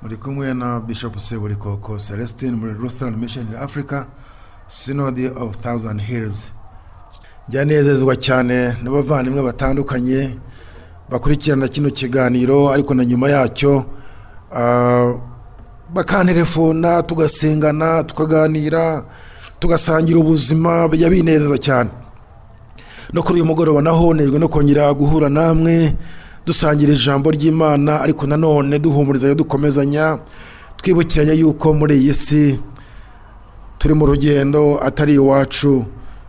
muri kumwe na Bishop Sebirikoko Celestine muri Lutheran Mission in Africa Synod of Thousand Hills. Byanezezwa cyane n'abavandimwe batandukanye bakurikirana kino kiganiro, ariko na nyuma yacyo bakantelefona tugasengana tukaganira tugasangira ubuzima, byabinezeza cyane. No kuri uyu mugoroba naho nejwe no kongera guhura namwe dusangira ijambo ry'Imana, ariko nanone duhumurizanya dukomezanya twibukiranya yuko muri iyi si turi mu rugendo atari iwacu,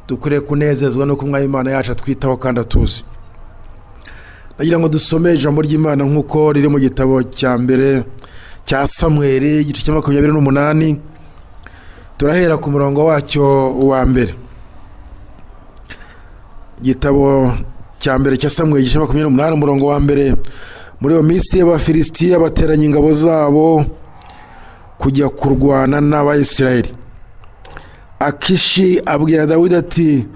dukwiye kunezezwa no kumwa Imana yacu twitaho kandi atuzi. Nagira ngo dusome ijambo ry'Imana nkuko riri mu gitabo cya mbere cya Samuel igice cya 28, turahera ku murongo wacyo wa mbere. Gitabo cya mbere cya Samuel igice cya 28 umurongo wa mbere. Muri iyo minsi y'Abafilisitiya bateranye ingabo zabo kujya kurwana n'Abayisiraheli. Akishi abwira Dawidi ati,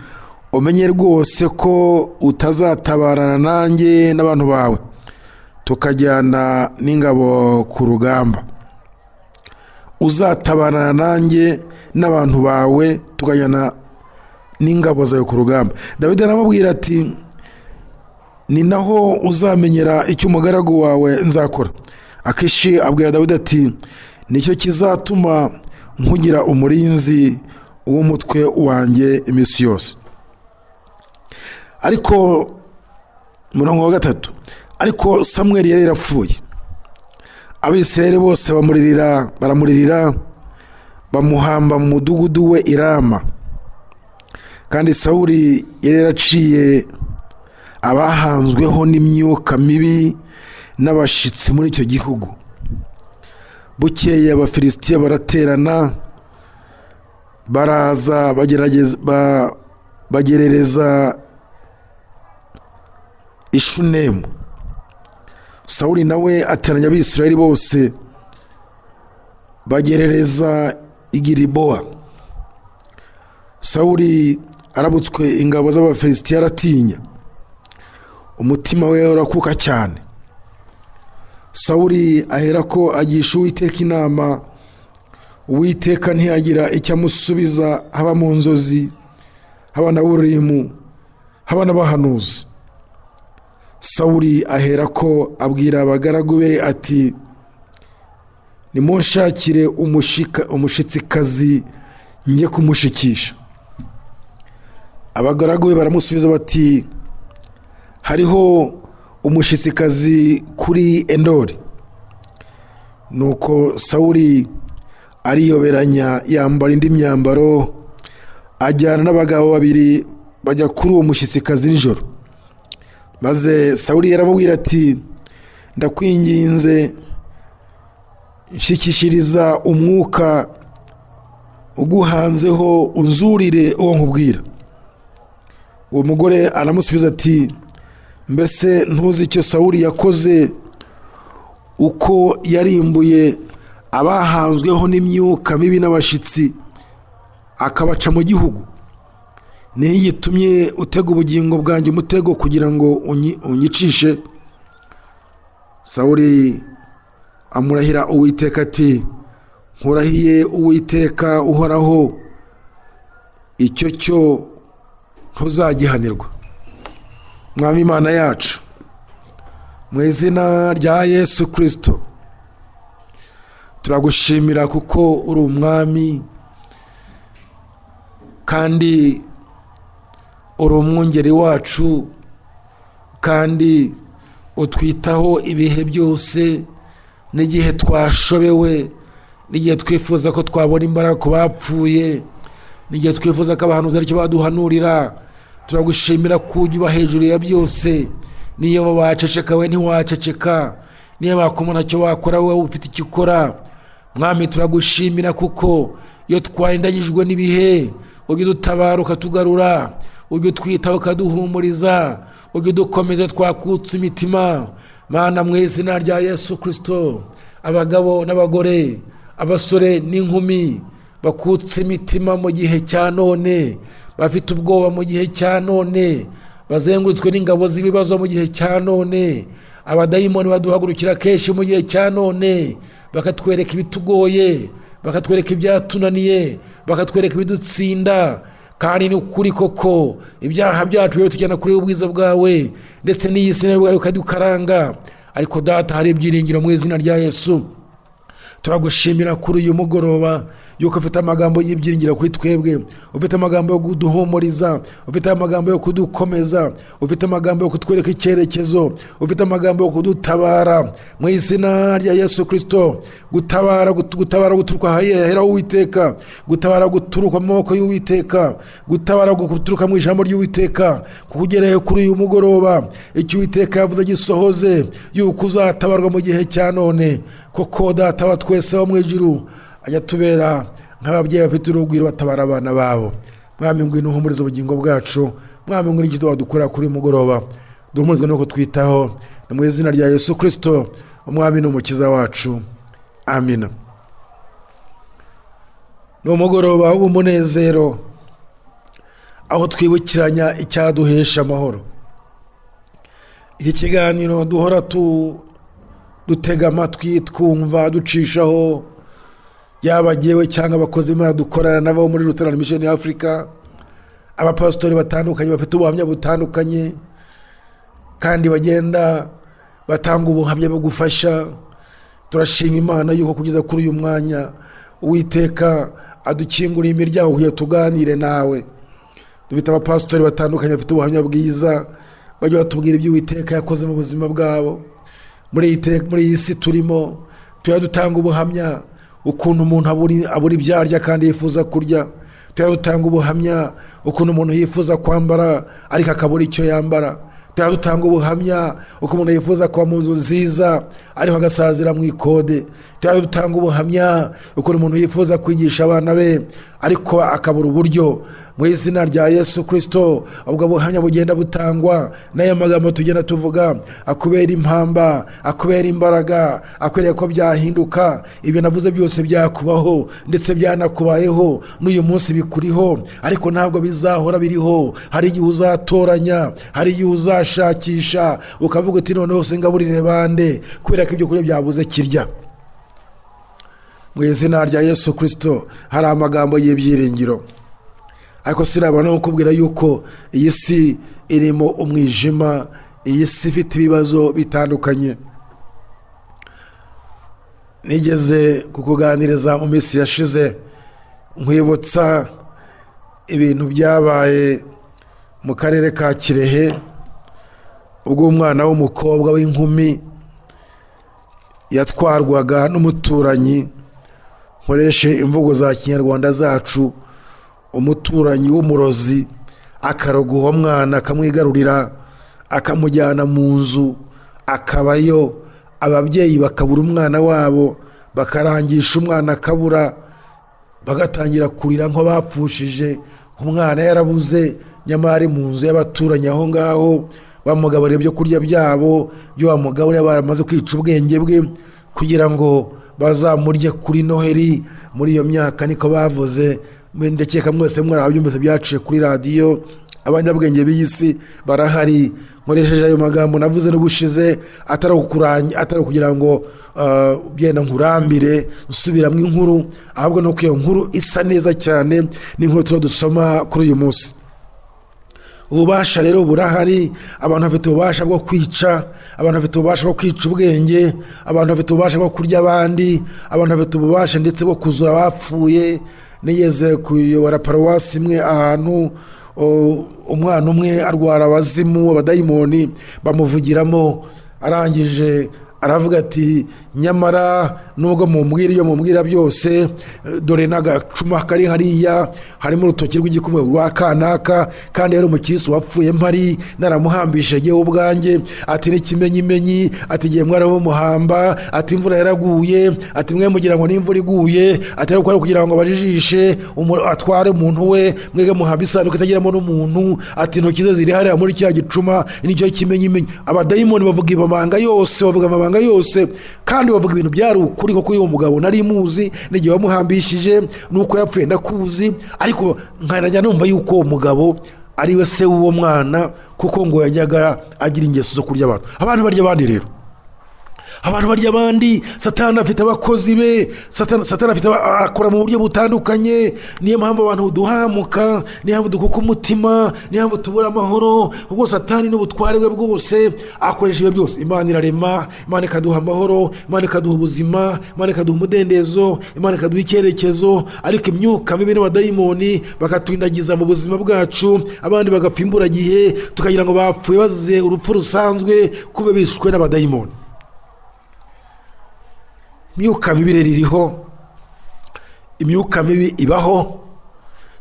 umenye rwose ko utazatabarana nanjye n'abantu bawe tukajyana n'ingabo ku rugamba. Uzatabarana nanjye n'abantu bawe tukajyana n'ingabo zawe ku rugamba. Dawidi aramubwira ati, ni naho uzamenyera icyo umugaragu wawe nzakora. Akishi abwira Dawidi ati, nicyo kizatuma nkugira umurinzi w'umutwe wanjye iminsi yose. Ariko murongo wa 3, ariko Samuel yari yarapfuye. Abisirayeli bose baramuririra bamuhamba mu mudugudu we Irama. Kandi Sawuli yari yaraciye abahanzweho n'imyuka mibi n'abashitsi muri icyo gihugu. Bukeye Abafilisitiya baraterana baraza bagerereza Ishunemu. Sawuli nawe ateranya Abisirayeli bose bagerereza Igilibowa. Sawuli arabutswe ingabo z'Abafilisitiya aratinya, umutima we urakuka cyane. Sawuli aherako agisha Uwiteka inama. Uwiteka ntiyagira icyo amusubiza, haba mu nzozi, haba na Urimu, haba n'abahanuzi. Sawuli aherako abwira abagaragu be ati, nimunshakire umushitsikazi njye kumushikisha. Abagaragu be baramusubiza bati, hariho umushitsikazi kuri Endori. Nuko Sawuli ariyoberanya yambara indi myambaro, ajyana n'abagabo babiri bajya kuri uwo mushitsikazi nijoro. Maze Sawuli yaramubwira ati, ndakwinginze nshikishiriza umwuka uguhanzeho unzurire uwo nkubwira. Uwo mugore aramusubiza ati, mbese ntuzi icyo Sawuli yakoze, uko yarimbuye abahanzweho n'imyuka mibi n'abashitsi akabaca mu gihugu? Niyo yitumye utega ubugingo bwanjye umutego kugira ngo unyicishe? Sawuli amurahira Uwiteka ati, nkurahiye Uwiteka uhoraho, icyo cyo ntuzagihanirwa. Mwami Imana yacu, mu izina rya Yesu Kristo turagushimira kuko uri umwami kandi uri umwungeri wacu, kandi utwitaho ibihe byose, n'igihe twashobewe, n'igihe twifuza ko twabona imbaraga ku bapfuye, n'igihe twifuza ko abahanuzi aricyo baduhanurira. Turagushimira ko ujya hejuru ya byose. Niyo baceceka we ntiwaceceka, niyo bakomona cyo wakora wowe ufite icyo ukora. Mwami turagushimira kuko iyo twarindagijwe n'ibihe ujya udutabara ukatugarura, ujya utwitaho ukaduhumuriza, ujya udukomeza twakutse imitima. Mana mu izina rya Yesu Kristo, abagabo n'abagore, abasore n'inkumi bakutse imitima mu gihe cya none, bafite ubwoba mu gihe cya none, bazengurutswe n'ingabo z'ibibazo mu gihe cya none, abadayimoni baduhagurukira kenshi mu gihe cya none, bakatwereka ibitugoye, bakatwereka ibyatunaniye, bakatwereka ibidutsinda. Kandi ni ukuri koko ibyaha byacu rero tujyana kuri ubwiza bwawe ndetse n'iyi si nawe ukadukaranga. Ariko data, hari ibyiringiro mu izina rya Yesu. Turagushimira kuri uyu mugoroba yuko ufite amagambo y'ibyiringiro kuri twebwe, ufite amagambo yo kuduhumuriza, ufite amagambo yo kudukomeza, ufite amagambo yo kutwereka icyerekezo, ufite amagambo yo kudutabara mu izina rya Yesu Kristo. Gutabara guturuka ahahera Uwiteka, gutabara guturuka mu maboko y'Uwiteka, gutabara guturuka mu ijambo ry'Uwiteka. Kugereye kuri uyu mugoroba icyo Uwiteka yavuze gisohoze, yuko uzatabarwa mu gihe cya none. Koko data wa twese wo mu ijuru ajya tubera nk'ababyeyi bafite urugwiro batabara abana babo. Mwami ngwino uhumurize ubugingo bwacu, mwami ngwino icyo wadukora kuri mugoroba, duhumurizwe no kutwitaho, mu izina rya Yesu Kristo umwami n'umukiza wacu, amina. Ni umugoroba w'umunezero, aho twibukiranya icyaduhesha amahoro. Iki kiganiro duhora dutega amatwi, twumva, ducishaho, yaba jyewe cyangwa abakozi b'Imana dukorana nabo muri Lutheran Mission Africa, abapasitori batandukanye bafite ubuhamya butandukanye kandi bagenda batanga ubuhamya bwo gufasha. Turashima Imana yuko kugeza kuri uyu mwanya Uwiteka adukinguriye imiryango kugira tuganire nawe. Dufite abapasitori batandukanye bafite ubuhamya bwiza, bajya batubwira ibyo Uwiteka yakoze mu buzima bwabo. Muri iyi si turimo tuya dutanga ubuhamya ukuntu umuntu abura ibyarya kandi yifuza kurya. Tuya dutanga ubuhamya ukuntu umuntu yifuza kwambara ariko akabura icyo yambara. Tuya dutanga ubuhamya ukuntu umuntu yifuza kuba mu nzu nziza ariko agasazira mu ikode. Tuya dutanga ubuhamya ukuntu umuntu yifuza kwigisha abana be ariko akabura uburyo. Mu izina rya Yesu Kristo ubwo buhamya bugenda butangwa, n'aya magambo tugenda tuvuga akubera impamba, akubera imbaraga, akwereka ko byahinduka. Ibyo navuze byose byakubaho ndetse byanakubayeho n'uyu munsi bikuriho, ariko ntabwo bizahora biriho. Hari igihe uzatoranya, hari igihe uzashakisha ukavuga uti noneho singaburire bande kubera ko ibyo kurya byabuze kirya. Mu izina rya Yesu Kristo hari amagambo y'ibyiringiro, ariko sinabona no kukubwira yuko iyi si irimo umwijima, iyi si ifite ibibazo bitandukanye. Nigeze kukuganiriza mu minsi yashize nkwibutsa ibintu byabaye mu karere ka Kirehe, ubwo umwana w'umukobwa w'inkumi yatwarwaga n'umuturanyi, nkoreshe imvugo za Kinyarwanda zacu, umuturanyi w'umurozi akaroga uwo mwana akamwigarurira akamujyana mu nzu akabayo. Ababyeyi bakabura umwana wabo, bakarangisha umwana akabura, bagatangira kurira nko bapfushije. Umwana yarabuze nyamara ari mu nzu y'abaturanyi aho ngaho, bamugaburira ibyo kurya byabo byo bamugaburira, baramaze kwica ubwenge bwe kugira ngo bazamurye kuri Noheli. Muri iyo myaka niko bavuze, ndakeka mwese mwarabyumvise byaciye kuri radiyo. Abanyabwenge b'isi barahari. Nkoresheje ayo magambo navuze n'ubushize atari kugira ngo byenda nkurambire usubiramo inkuru, ahubwo no iyo nkuru isa neza cyane n'inkuru turadusoma kuri uyu munsi. Ububasha rero burahari. Abantu bafite ububasha bwo kwica, abantu bafite ububasha bwo kwica ubwenge, abantu bafite ububasha bwo kurya abandi, abantu bafite ububasha ndetse bwo kuzura abapfuye. Nigeze kuyobora paruwasi imwe ahantu umwana umwe arwara abazimu, abadayimoni bamuvugiramo, arangije aravuga ati nyamara nubwo mumbwira byose, dore n'agacuma kari hariya harimo urutoki rw'igikumwe rwa kanaka, kandi yari umukirisitu wapfuye mpari naramuhambishe jyewe ubwanjye. Ati n'ikimenyimenyi, ati igihe mwari muhamba, ati imvura yaraguye, ati mwe mugira ngo n'imvura iguye, ati ari gukora kugira ngo bajijishe atware umuntu we, mwege muhamba isanduku itagiramo n'umuntu, ati intoki ze ziri hariya muri cya gicuma, nicyo kimenyimenyi. Abadayimoni bavuga amabanga yose kandi bavuga ibintu byari ukuri, koko uyu mugabo nari muzi n'igihe wamuhambishije nuko yapfuye ndakuzi, ariko nkanajya numva yuko uwo mugabo ari we se w'uwo mwana, kuko ngo yajyaga agira ingeso zo kurya abantu barya abandi. Rero abantu barya abandi. Satani afite abakozi be, Satani afite akora mu buryo butandukanye. Niyo mpamvu abantu duhamuka, niyo mpamvu dukuka umutima, niyo mpamvu tubura amahoro, kuko Satani n'ubutware bwe bwose akoresha ibyo byose. Imana irarema, Imana ikaduha amahoro, Imana ikaduha ubuzima, Imana ikaduha umudendezo, Imana ikaduha icyerekezo, ariko imyuka mibi n'abadayimoni bakatwindagiza mu buzima bwacu, abandi bagapfa imburagihe tukagira ngo bapfuye bazize urupfu rusanzwe kube bishwe n'abadayimoni. Imyuka mibi iriho, imyuka mibi ibaho,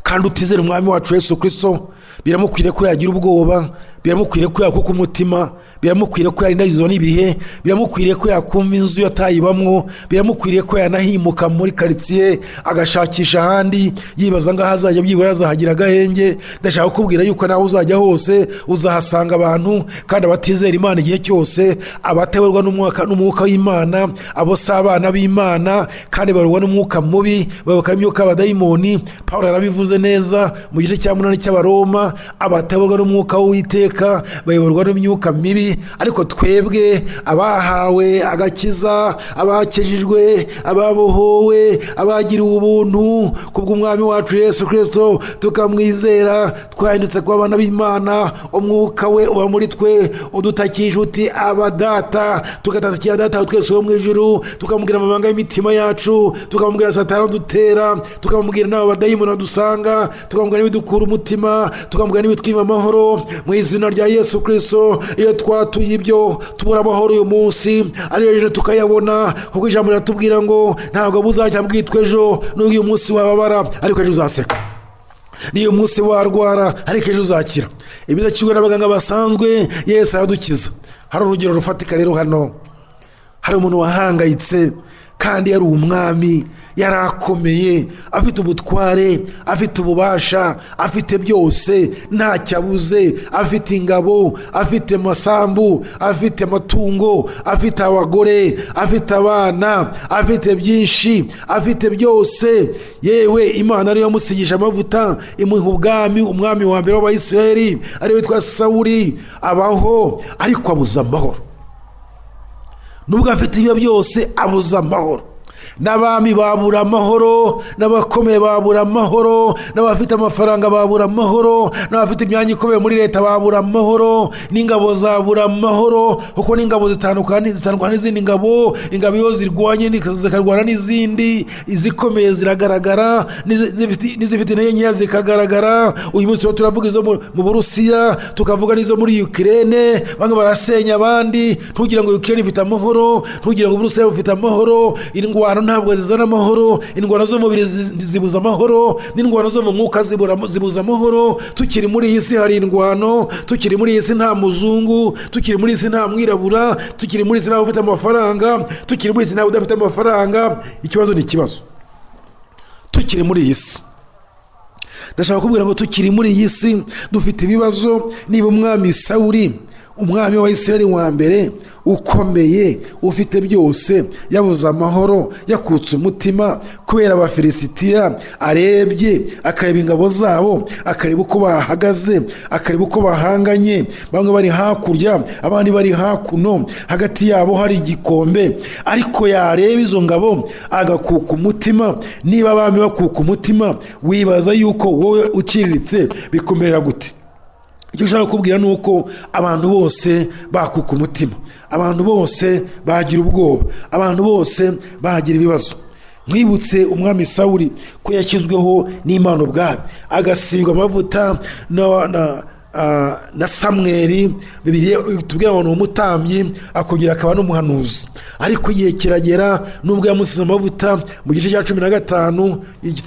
kandi utizera umwami wacu Yesu Kristo biramukwiriye ko yagira ubwoba, biramukwiriye ko yakuka umutima, biramukwiriye ko yarindagizwa n'ibihe, biramukwiriye ko yakumva inzu yatayibamwo, biramukwiriye ko yanahimuka muri quartier agashakisha ahandi yibaza ngo hazajya byibura azahagira agahenge. Ndashaka kubwira yuko nawe uzajya hose uzahasanga abantu kandi abatizera Imana igihe cyose, abatewerwa n'umwuka w'Imana, abo sabana b'Imana kandi barurwa n'umwuka mubi, bayoboka imyuka y'abadayimoni. Paulo yarabivuze neza mu gice cya 8 cy'Abaroma, abatewerwa n'umwuka w'Uwiteka bayoborwa n'imyuka mibi. Ariko twebwe abahawe agakiza, abakejijwe, ababohowe, abagiriwe ubuntu kubw'umwami wacu Yesu Kristo tukamwizera, twahindutse kuba abana b'Imana. Umwuka we uba muri twe udutakisha uti abadata, tugatakira data twese wo mu ijuru, tukamubwira amabanga y'imitima yacu, tukamubwira Satani dutera, tukamubwira n'abo badayimoni dusanga, tukamubwira n'ibidukura umutima, tukamubwira n'ibitwima amahoro mu izina rya Yesu Kristo. Iyo twatuye ibyo tubura amahoro uyu munsi, ariyo rero tukayabona, kuko ijambo riratubwira ngo ntabwo buzajya bwitwa ejo, n'uyu munsi wababara ariko ejo uzaseka, niyo munsi warwara ariko ejo uzakira. Ibidakirwa n'abaganga basanzwe Yesu aradukiza. Hari urugero rufatika rero hano, hari umuntu wahangayitse kandi yari umwami, yarakomeye, afite ubutware, afite ububasha, afite byose, nta cyabuze, afite ingabo, afite masambu, afite amatungo, afite abagore, afite abana, afite byinshi, afite byose. Yewe Imana ariyo yamusigisha amavuta imuha ubwami, umwami wa mbere w'Abayisiraheli ariwe witwa Sawuli. Abaho ariko abuza amahoro. Nubwo afite ibyo byose abuza amahoro. N'abami babura amahoro, n'abakomeye babura amahoro, n'abafite amafaranga babura amahoro, n'abafite imyanya ikomeye muri leta babura amahoro, n'ingabo zabura amahoro, kuko n'ingabo zitandukana n'izindi ngabo. Ingabo iyo zirwanye zikarwana n'izindi, izikomeye ziragaragara, n'izifite intege nkeya zikagaragara. Uyu munsi turavuga izo mu Burusiya, tukavuga n'izo muri Ukraine, bamwe barasenya abandi. Ntugira ngo Ukraine ifite amahoro, ntugira ngo Burusiya bufite amahoro. Indwara ntabwo zizana amahoro, indwara zo mubiri zibuza amahoro, n'indwara zo mu mwuka zibuza amahoro. Tukiri muri iyi si hari indwano, tukiri muri iyi si nta muzungu, tukiri muri iyi si nta mwirabura, tukiri muri iyi si nta ufite amafaranga, tukiri muri iyi si nta udafite amafaranga. Ikibazo ni ikibazo. Tukiri muri iyi si, ndashaka kubwira ngo tukiri muri iyi si dufite ibibazo. Niba umwami Sawuli, umwami w'Abisirayeli wa mbere ukomeye, ufite byose, yabuze amahoro, yakutse umutima kubera Abafilisitiya, arebye akareba ingabo zabo, akareba uko bahagaze, akareba uko bahanganye, bamwe bari hakurya abandi bari hakuno, hagati yabo hari igikombe. Ariko yareba izo ngabo agakuka umutima. Niba abami bakuka umutima, wibaza yuko wowe ukiriritse bikomerera gute? Icyo ushaka kubwira ni uko abantu bose bakuka umutima, abantu bose bagira ubwoba, abantu bose bagira ibibazo. Mwibutse umwami Sawuli ko yashyizweho n'Imana ubwayo, agasigwa amavuta na Samweli. Bibiliya tubwira ngo ni umutambyi, akongera akaba n'umuhanuzi. Ariko igihe kiragera, nubwo yamusize amavuta, mu gice cya 15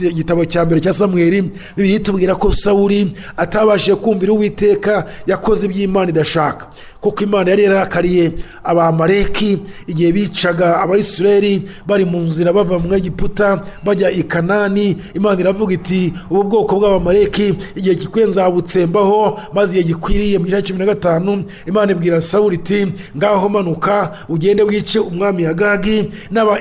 igitabo cya mbere cya Samweli, Bibiliya tubwira ko Sawuli atabashije kumvira Uwiteka, yakoze iby'Imana idashaka. Kuko Imana yari yarakariye Abamaleki igihe bicaga Abayisiraheli bari mu nzira bava mu Egiputa bajya i Kanani. Imana iravuga iti, ubu bwoko bw'Abamaleki igihe gikwiye nzabutsembaho, maze igihe gikwiriye. Mu gice cya 15 Imana ibwira Sawuli iti, ngaho manuka ugende wice umwami Agagi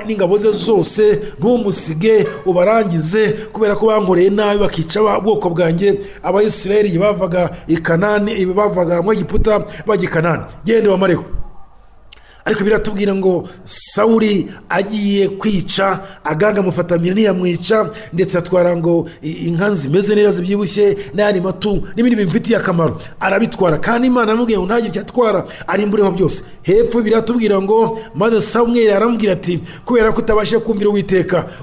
n'ingabo ze zose, ntumusige ubarangize, kubera ko bankoreye nabi bakica ubwoko bwanjye Abayisiraheli bavaga i Kanani, bavaga mu Egiputa bajya i Kanani. Gende wamareho. ariko biratubwira ngo Sawuli agiye kwica Agaga amufatamira ntiyamwica ndetse atwara ngo inka zimeze neza zibyibushye n'ayandi matungo n'ibindi bimfitiye akamaro arabitwara kandi Imana amubwiye ngo ntagire icyo atwara arimbureho byose. Hepfo biratubwira ngo maze Samweli aramubwira ati kubera ko utabashe kumvira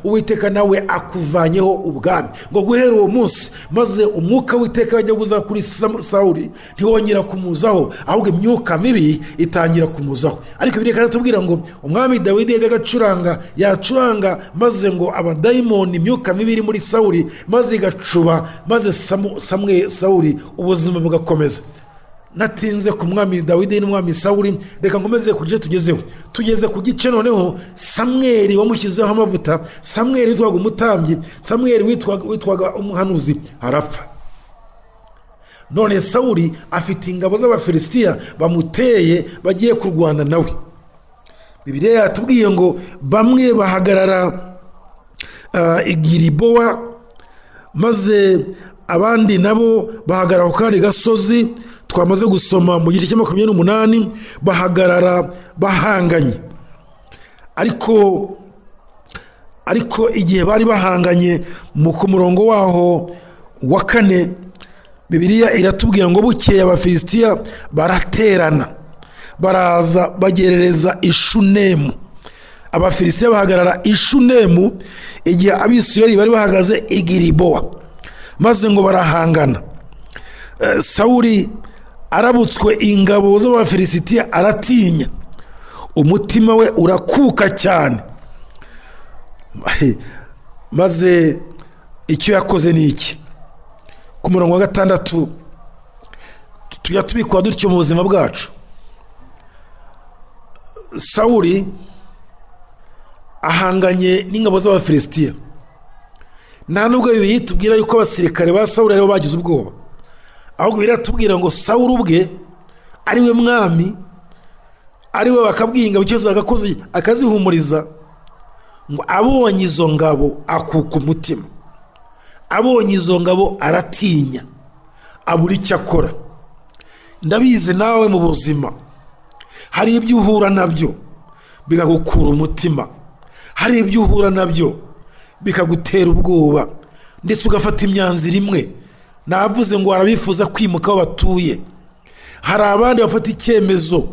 Uwiteka nawe akuvanyeho ubwami, ngo guhera uwo munsi maze umwuka w'Uwiteka wajya guza kuri Sawuli ntiwongera kumuzaho, ahubwo imyuka mibi itangira kumuzaho. Ariko birekana tubwira ngo umwami Dawidi yacuranga maze ngo abadayimoni imyuka mibi iri muri Sawuli maze igacuba maze Sawuli ubuzima bugakomeza. Natinze ku mwami Dawidi n'umwami Sawuli, reka nkomeze kuje tugeze ku gice noneho Samweli wamushyizeho amavuta, Samweli witwaga umutambyi, Samweli witwaga umuhanuzi arapfa. None Sawuli afite ingabo z'Abafilisitiya bamuteye bagiye kurwana nawe. Bibiliya yatubwiye ngo bamwe bahagarara Igiribowa maze abandi nabo bahagarara ku kandi gasozi twamaze gusoma mu gice cya 28 bahagarara bahanganye. Ariko igihe bari bahanganye ku murongo waho wa 4 Bibiliya iratubwira ngo bukeye Abafilisitiya baraterana baraza bagerereza Ishunemu. Abafilisitiya bahagarara Ishunemu igihe Abisirayeli bari bahagaze Igiribowa maze ngo barahangana. Sawuli arabutswe ingabo z'Abafilisitiya aratinya, umutima we urakuka cyane. Maze icyo yakoze ni iki? Ku murongo wa 6 tujya tubikwa dutyo mu buzima bwacu. Sawuli ahanganye n'ingabo z'Abafilisitiya, nta nubwo bitubwira yuko abasirikare ba Sawuli aribo bagize ubwoba, ahubwo biratubwira ngo Sawuli ubwe ari we mwami, ari we bakabwiye ingabo icyo zagakoze akazihumuriza, ngo abonye izo ngabo akuka umutima, abonye izo ngabo aratinya, abura icyo akora. Ndabizi nawe mu buzima hari ibyo uhura nabyo bikagukura umutima, hari ibyo uhura nabyo bikagutera ubwoba ndetse ugafata imyanzuro imwe. Navuze ngo arabifuza kwimuka aho batuye. Hari abandi bafata icyemezo,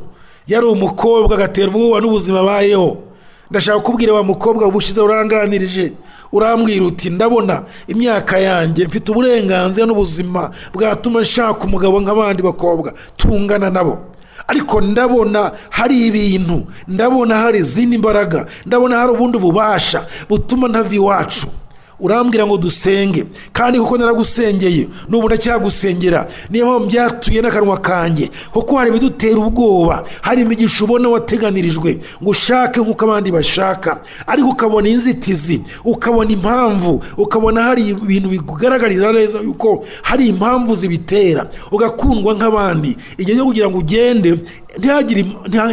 yari umukobwa agatera ubwoba n'ubuzima bayeho. Ndashaka kubwira wa mukobwa ubushize uranganirije urambwira uti ndabona imyaka yanjye mfite uburenganzira n'ubuzima bwatuma nshaka umugabo nk'abandi bakobwa tungana nabo, ariko ndabona hari ibintu, ndabona hari izindi mbaraga, ndabona hari ubundi bubasha butuma ntava iwacu. Urambwira ngo dusenge, kandi kuko naragusengeye n'ubu ndacyagusengera, niyo mpamvu byatuye n'akanwa kanjye, kuko hari ibidutera ubwoba, hari imigisha ubona wateganirijwe ngo ushake nk'uko abandi bashaka, ariko ukabona inzitizi, ukabona impamvu, ukabona hari ibintu bikugaragariza neza yuko hari impamvu zibitera, ugakundwa nk'abandi. Igihe cyo kugira ngo ugende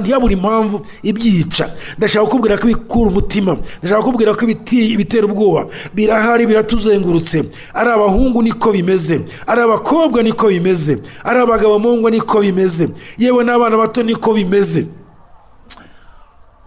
ntiyabura impamvu ibyica. Ndashaka kukubwira ko ibikura umutima, ndashaka kukubwira ko ibitera ubwoba birahari, biratuzengurutse. Ari abahungu niko bimeze, ari abakobwa niko bimeze, ari abagabo mu ngo niko bimeze, yewe n'abana bato niko bimeze.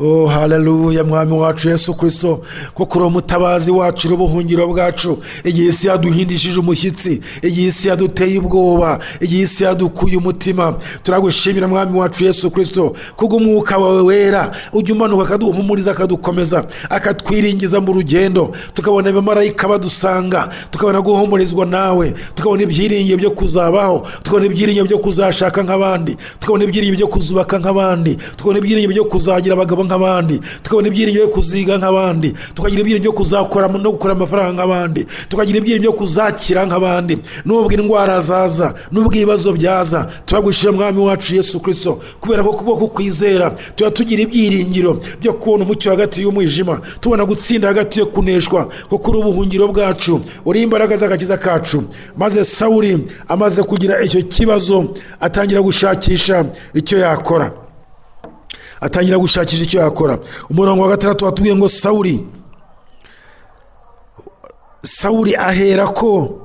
Oh haleluya, mwami wacu Yesu Kristo, kuko uri umutabazi wacu, ubuhungiro bwacu. Igihe isi yaduhindishije umushyitsi, igihe isi yaduteye ubwoba, igihe isi yadukuye umutima, turagushimira mwami wacu Yesu Kristo kubwo umwuka wawe wera ujya umanuka akaduhumuriza, akadukomeza, akatwiringiza mu rugendo, tukabona abamarayika badusanga, tukabona guhumurizwa nawe, tukabona ibyiringiro byo kuzabaho, tukabona ibyiringiro byo kuzashaka nk'abandi, tukabona ibyiringiro byo kuzubaka nk'abandi, tukabona ibyiringiro byo kuzagira abagabo nk'abandi, tukabona ibyiringiro byo kuziga nk'abandi, tukagira ibyiringiro byo kuzakora no gukora amafaranga nk'abandi, tukagira ibyiringiro byo kuzakira nk'abandi, nubwo indwara zaza, nubwo ibibazo byaza. Turagushira mwami wacu Yesu Kristo kubera ko kuboko kwizera tuba tugira ibyiringiro byo kubona umucyo hagati y'umwijima, tubona gutsinda hagati yo kuneshwa, kuko uri ubuhungiro bwacu, uri imbaraga z'agakiza kacu. Maze Sawuli amaze kugira icyo kibazo atangira gushakisha icyo yakora, Umurongo wa 6 watubwiye ngo Sawuli ahera ko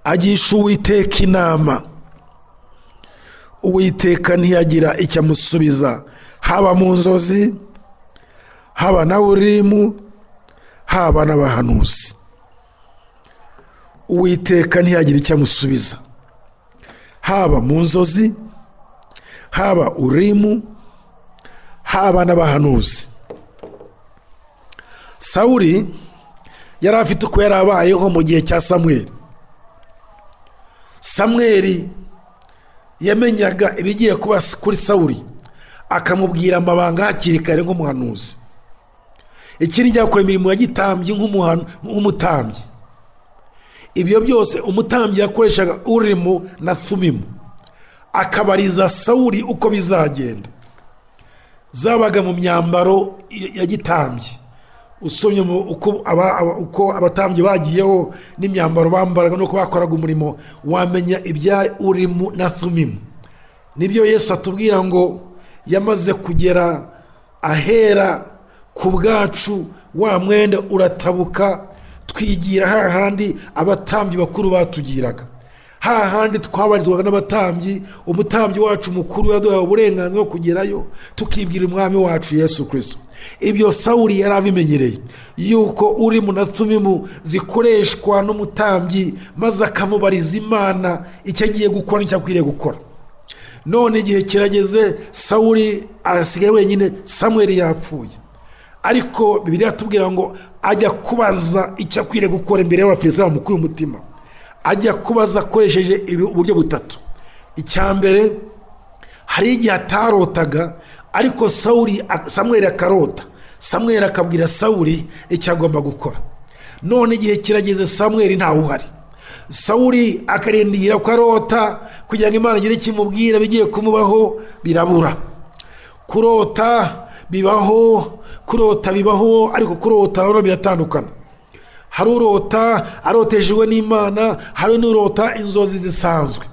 agisha Uwiteka inama, Uwiteka ntiyagira icyo amusubiza, haba mu nzozi, haba na Urimu, haba n'abahanuzi. Uwiteka ntiyagira icyo amusubiza, haba mu nzozi, haba Urimu, haba n'abahanuzi. Sawuli yari afite uko yari abayeho mu gihe cya Samweli. Samweli yamenyaga ibigiye kuba kuri Sawuli, akamubwira amabanga hakiri kare nk'umuhanuzi. Ikindi cyakora imirimo ya gitambyi nk'umutambyi. Ibyo byose umutambyi yakoreshaga Urimu na Thumimu, akabariza Sawuli uko bizagenda. Zabaga mu myambaro ya gitambyi. Usomye uko abatambyi bagiyeho n'imyambaro bambaraga no bakoraga umurimo, wamenya ibya Urimu na Thumimu. Nibyo Yesu atubwira ngo yamaze kugera ahera ku bwacu, wa mwenda uratabuka, twigira hahandi abatambyi bakuru batugiraga, hahandi twabarizwaga n'abatambyi. Umutambyi wacu mukuru yaduhaye uburenganzira bwo kugerayo tukibwira umwami wacu Yesu Kristo. Ibyo Sawuli yari abimenyereye, yuko Urimu na Thumimu zikoreshwa n'umutambyi, maze akamubariza Imana icyo agiye gukora n'icyo akwiriye gukora. None igihe kirageze, Sawuli asigaye wenyine, Samweli yapfuye. Ariko Bibiliya atubwira ngo ajya kubaza icyo akwiriye gukora imbere y'Abafilisitiya bamukuye umutima. Ajya kubaza akoresheje uburyo butatu. Icya mbere, hari igihe atarotaga, ariko Samweli akarota. Samweli akabwira Sawuli icyo agomba gukora. None igihe kirageze, Samweli ntawe uhari. Sawuli akarindira ko arota kugira ngo Imana igire ikimubwira bigiye kumubaho, birabura. Kurota bibaho, ariko kurota rero biratandukana. Hari urota arotejwe n'Imana, hari n'urota inzozi zisanzwe.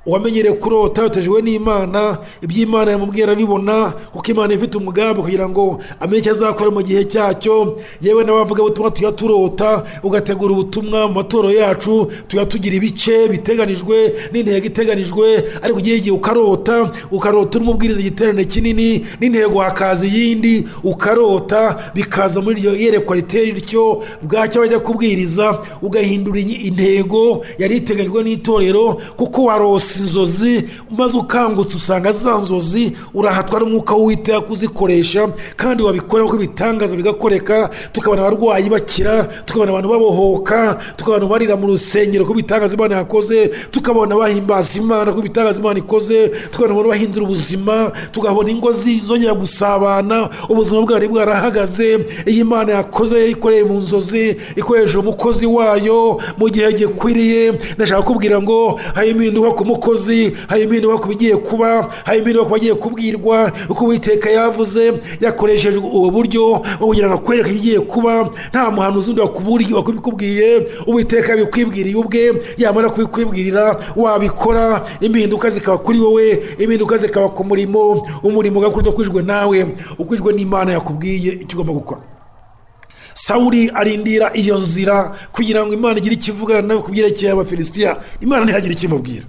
Uwamenyereye kurota yotejwe n'Imana, iby'Imana yamubwira bibona, kuko Imana ifite umugambi kugira ngo amenye icyo azakora mu gihe cyacyo. Yewe n'abavuga ubutumwa tuyaturota, ugategura ubutumwa mu matoro yacu, tuyatugira ibice biteganijwe n'intego iteganijwe. Ariko igihe ukarota urimo ubwiriza igiterane kinini n'intego hakaza iyindi, ukarota bikaza muri iryo yerekwa ritera ityo, bwacyo wajya kubwiriza ugahindura intego yari iteganijwe n'itorero, kuko warose inzozi, maze ukangutse usanga za nzozi urahatwa n'umwuka w'Uwiteka kuzikoresha, kandi wabikora ko ibitangaza bigakoreka. Tukabona abarwayi bakira, tukabona abantu babohoka, tukabona barira mu rusengero ko ibitangaza Imana yakoze, tukabona bahimbaza Imana ko ibitangaza Imana ikoze, tukabona abantu bahindura ubuzima, tukabona ingo zongera gusabana, ubuzima bwari bwarahagaze. Iyi Imana yakoze ikoreye mu nzozi, ikoresha umukozi wayo mu gihe gikwiriye. Ndashaka kubwira ngo hari impinduka ku mukozi, hari impinduka ku bigiye kuba, hari impinduka ku bagiye kubwirwa. Uko Uwiteka yavuze, yakoresheje ubu buryo kugira ngo akwereke igiye kuba. Nta muhanuzi undi wakubikubwiye, Uwiteka yabikwibwiriye ubwe. Yamara kubikwibwirira wabikora, impinduka zikaba kuri wowe, impinduka zikaba ku murimo, umurimo ugakurwa ukwijwe nawe, ukwijwe n'Imana yakubwiye icyo ugomba gukora. Sawuli arindira iyo nzira kugira ngo Imana igire ikivugana nawe ku byerekeye Abafilisitiya. Imana ntihagire ikimubwira.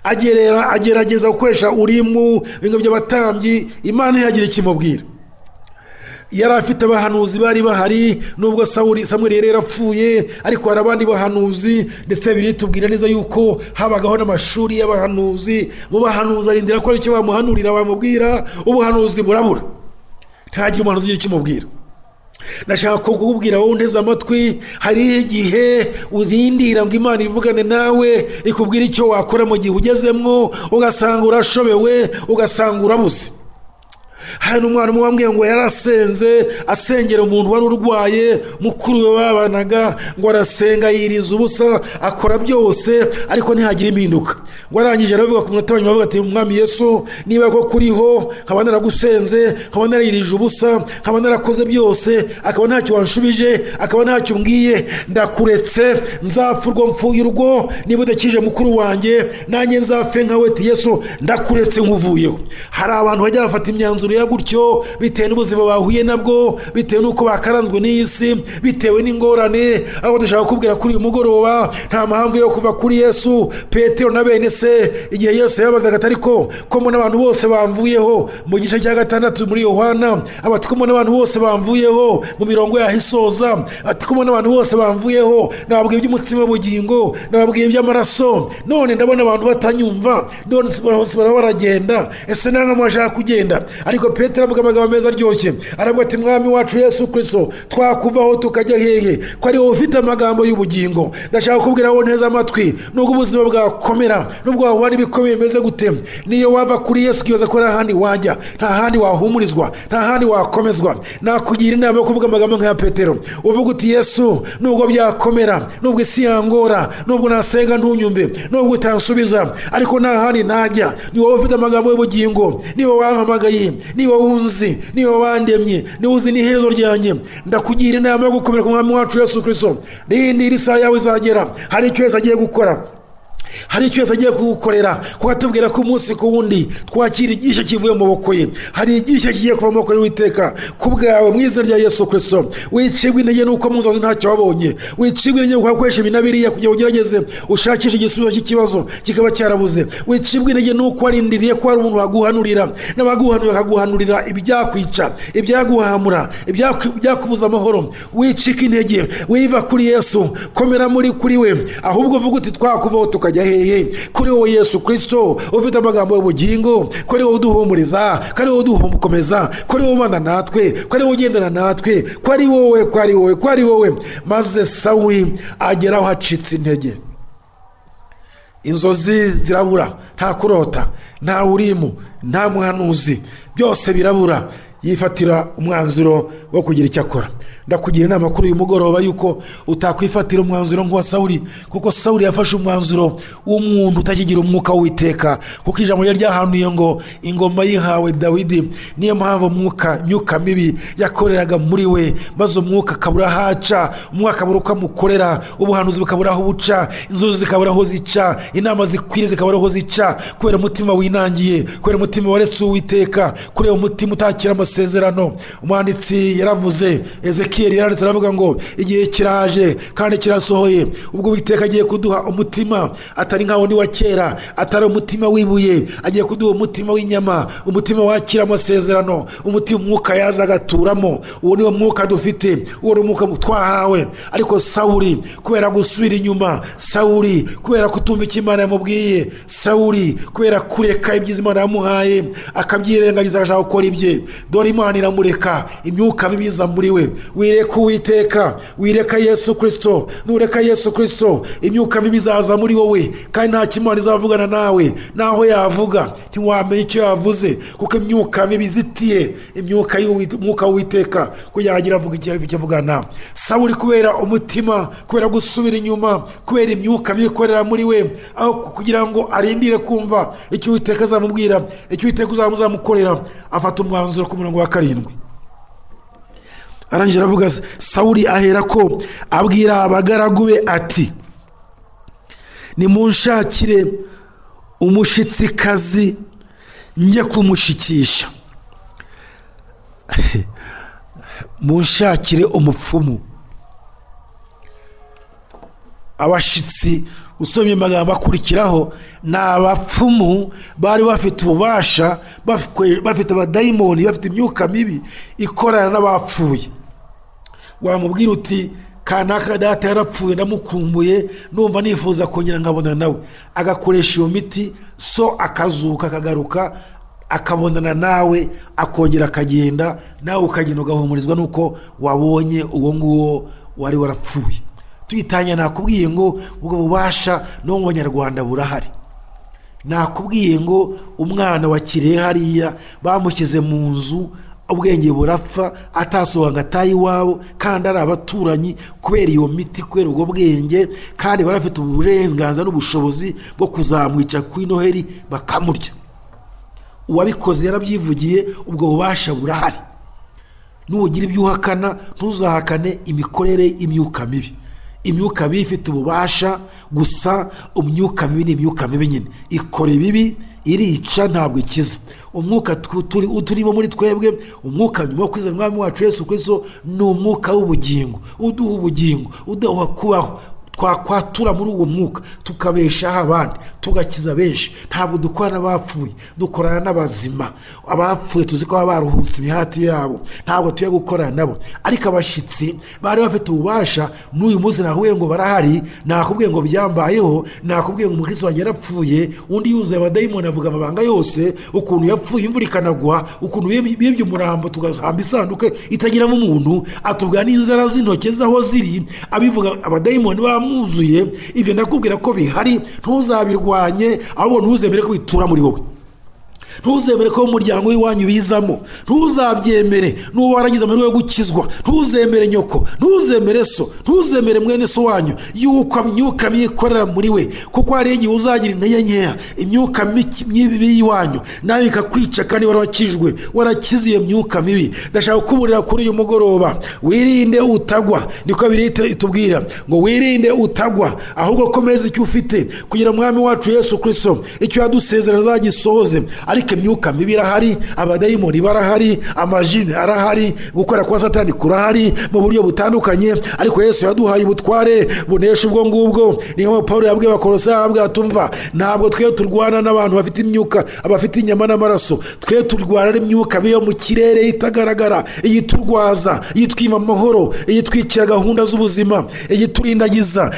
Agerageza gukoresha Urimu, ibintu by'abatambyi, Imana ntihagire ikimubwira. Yari afite abahanuzi bari bahari, nubwo Samweli yari yarapfuye, ariko hari abandi bahanuzi. Ndetse Bibiliya itubwira neza yuko habagaho n'amashuri y'abahanuzi. Mu bahanuzi arindira ko icyo bamuhanurira bamubwira, ubuhanuzi burabura, ntihagire umuhanuzi ugira ikimubwira. Ndashaka kukubwira wowe unteze amatwi, hari igihe urindira ngo Imana ivugane nawe, ikubwira icyo wakora mu gihe ugezemwo, ugasanga urashobewe, ugasanga urabuze. Hari n'umwana umwe wambwiye ngo yarasenze asengera umuntu wari urwaye, mukuru we babanaga, ngo arasenga yiriza ubusa, akora byose, ariko ntihagire impinduka. Ngo arangije aravuga ku munota wa nyuma, avuga ati Umwami Yesu, niba ko kuriho, nkaba naragusenze, nkaba narayirije ubusa, nkaba narakoze byose, akaba ntacyo wanshubije, akaba ntacyo umbwiye, ndakuretse, nzapfa urwo mpfuye urwo, niba udakije mukuru wanjye nanjye nzapfe nkawe. Ati Yesu, ndakuretse nkuvuyeho. Hari abantu bajya bafata imyanzuro batuye gutyo bitewe n'ubuzima bahuye nabwo, bitewe n'uko bakaranzwe n'isi, bitewe n'ingorane. Aho dushaka kubwira kuri uyu mugoroba, nta mpamvu yo kuva kuri Yesu. Petero na bene se igihe Yesu yabazaga ati ariko ko mbona abantu bose bamvuyeho, mu gice cya 6 muri Yohana, ati ko mbona abantu bose bamvuyeho, mu mirongo yahisoza ati ko mbona abantu bose bamvuyeho, nababwiye iby'umutima w'ubugingo, nababwiye iby'amaraso, none ndabona abantu batanyumva, none bose baragenda, ese nanga mwashaka kugenda? Ariko Petero avuga amagambo meza aryoshye, aravuga ati mwami wacu Yesu Kristo, twakuvaho tukajya hehe ko ari wowe ufite amagambo y'ubugingo. Ndashaka kubwira wowe neza amatwi, nubwo ubuzima bwakomera, nubwo wahura n'ibikomeye bimeze gute, niyo wava kuri Yesu ukibaza ko handi wajya, nta handi wahumurizwa, nta handi wakomezwa. Nakugira inama yo kuvuga amagambo nk'aya Petero, uvuga uti Yesu, nubwo byakomera, nubwo isi yangora, nubwo nasenga ntunyumve, nubwo utansubiza, ariko nta handi najya, ni wowe ufite amagambo y'ubugingo, ni wowe wampamagaye, ni wowe unzi, ni wowe wandemye, ni uzi n'iherezo ryanjye. Ndakugira inama yo gukomera ku mwami wacu Yesu Kristo. Rindi isaha yawe izagera, hari icyo Yesu agiye gukora, hari icyo Yesu agiye kugukorera, kuko atubwira ko umunsi ku wundi twakira igisha kivuye mu maboko ye. Hari igisha kigiye kuva mu maboko y'Uwiteka ku bwawe mu izina rya Yesu Kristo. Wicibwa intege nuko mu nzozi ntacyo wabonye, wicibwa intege nuko wakoresha ibi na biriya kugira ugerageze ushakishe igisubizo cy'ikibazo kikaba cyarabuze. Wicibwa intege nuko warindiriye ko hari umuntu waguhanurira, n'abaguhanurira bakaguhanurira ibyakwica, ibyaguhamura, ibyakubuza amahoro. Wicika intege, wiva kuri Yesu, komera kuri we, ahubwo uvuga uti twakuvaho tukajya hehe kuri wowe Yesu Kristo ufite amagambo y'ubugingo, kuri wowe uduhumuriza, kuri wowe udukomeza, kuri wowe ubana natwe, kuri wowe ugendana natwe, kuri wowe. Maze Sawuli ageraho hacitse intege, inzozi zirabura, nta kurota, nta urimu, nta muhanuzi, byose birabura. Yifatira umwanzuro wo kugira icyo akora. Ndakugira inama kuri uyu mugoroba yuko utakwifatira umwanzuro nk'uwa Sawuli, kuko Sawuli yafashe umwanzuro w'umuntu utakigira umwuka w'Uwiteka, kuko ijambo ryahanuye ngo ingoma yihawe Dawidi. Niyo mpamvu myuka mibi yakoreraga muri we, maze umwuka akabura haca, umwuka akabura uko amukorera, ubuhanuzi bukabura aho buca, inzozi zikabura aho zica, inama zikwiriye zikabura aho zica, kubera umutima winangiye, kubera umutima waretse Uwiteka, kubera umutima utakira amasezerano. Umwanditsi yaravuze, Ezekiyeli yaranditse aravuga ngo igihe kiraje kandi kirasohoye, ubwo Uwiteka agiye kuduha umutima atari nka wundi wa kera, atari umutima w'ibuye, agiye kuduha umutima w'inyama, umutima wakira amasezerano, umutima umwuka yaza agaturamo. Uwo niwo mwuka dufite, uwo ni umwuka twahawe. Ariko Sawuli kubera gusubira inyuma, Sawuli kubera kutumva icyo Imana yamubwiye, Sawuli kubera kureka ibyiza Imana yamuhaye akabyirengagiza agashaka gukora ibye, dore Imana iramureka, imyuka mibiza muri we. Wireka Uwiteka, wireka Yesu Kristo. Nureka Yesu Kristo, imyuka mibi izaza muri wowe, kandi nta kimana izavugana nawe. Naho yavuga ntiwamenya icyo yavuze, kuko imyuka mibi izitiye umwuka w'Uwiteka kugira ngo agire avuga icyo avugana. Sawuli kubera umutima, kubera gusubira inyuma, kubera imyuka mibi ikorera muri we, aho kugira ngo arindire kumva icyo Uwiteka azamubwira, icyo Uwiteka uzamukorera, afata umwanzuro ku murongo wa 7. Arangije aravuga, Sawuli aherako abwira abagaragu be ati, nimunshakire umushitsikazi njye kumushikisha. Munshakire umupfumu. Abashitsi usomye amagambo akurikiraho ni abapfumu bari bafite ububasha, bafite abadayimoni, bafite imyuka mibi ikorana n'abapfuye. Wamubwira uti kanaka data yarapfuye ndamukumbuye, numva nifuza kongera nkabonana nawe, agakoresha iyo miti, so akazuka akagaruka akabonana nawe, akongera akagenda, nawe ukagenda ugahumurizwa nuko wabonye uwo nguwo wari warapfuye. Tuyitanya nakubwiye ngo ubwo bubasha no mu Banyarwanda burahari. Nakubwiye ngo umwana wakiriye hariya bamukize mu nzu, ubwenge burapfa, atasohoka ngatayi wabo, kandi ari abaturanyi kubera iyo miti, kubera ubwo bwenge, kandi barafite uburenganzira n'ubushobozi bwo kuzamwica ku Noheri bakamurya. Uwabikoze yarabyivugiye, ubwo bubasha burahari. Nugira ibyo uhakana, ntuzahakane imikorere imyuka mibi. Imyuka mibi ifite ububasha, gusa umyuka mibi ni imyuka mibi nyine, ikora ibibi, irica ntabwo ikiza. Umwuka turimo muri twebwe, umwuka nyuma yo kwizera umwami wacu Yesu Kristo, ni umwuka w'ubugingo, uduha ubugingo, uduha kubaho. Twakwatura muri uwo mwuka tukabeshaho abandi, tugakiza benshi. Ntabwo dukorana n'abapfuye, dukorana n'abazima. Abapfuye tuzi ko baba baruhutse imihati yabo, ntabwo tuye gukorana nabo. Ariko abashitsi bari bafite ububasha, n'uyu munsi nahuye ngo barahari. Nakubwiye ngo byambayeho, nakubwiye ngo umukristo wanjye yarapfuye, undi yuzuye abadayimoni avuga amabanga yose, ukuntu yapfuye imvura ikanagwa, ukuntu bibye umurambo tugahamba isanduke itagiramo umuntu, atubwira n'inzara z'intoke zaho ziri, abivuga abadayimoni muzuye. Ibyo ndakubwira ko bihari, ntuzabirwanye, ahubwo ntuzemere ko bitura muri wowe. Ntuzemere ko umuryango w'iwanyu bizamo, ntuzabyemere. N'uwo waragize amahirwe yo gukizwa, ntuzemere nyoko, ntuzemere so, ntuzemere mwene so wanyu yuko imyuka myikorera muri we, kuko hari igihe uzagira intege nkeya, imyuka mibi y'iwanyu nawe ikakwica kandi warakijwe, warakize iyo myuka mibi. Ndashaka kukuburira kuri uyu mugoroba, wirinde utagwa. Niko Bibiliya itubwira ngo wirinde utagwa, ahubwo komeza icyo ufite kugira umwami wacu Yesu Kristo icyo yadusezerera azagisohoze. Ariko imyuka mibi irahari, abadayimoni barahari, amajini arahari, gukora kwa Satani kurahari mu buryo butandukanye. Ariko Yesu yaduhaye ubutware bunesha ubwo ngubwo. Niyo Paulo yabwiye Abakolosayi, arabwira tumva, ntabwo twe turwana n'abantu bafite imyuka, abafite inyama n'amaraso. Twe turwana n'imyuka biyo mu kirere itagaragara, iyiturwaza, iyitwima amahoro, iyitwikira gahunda z'ubuzima, iyiturindagiza,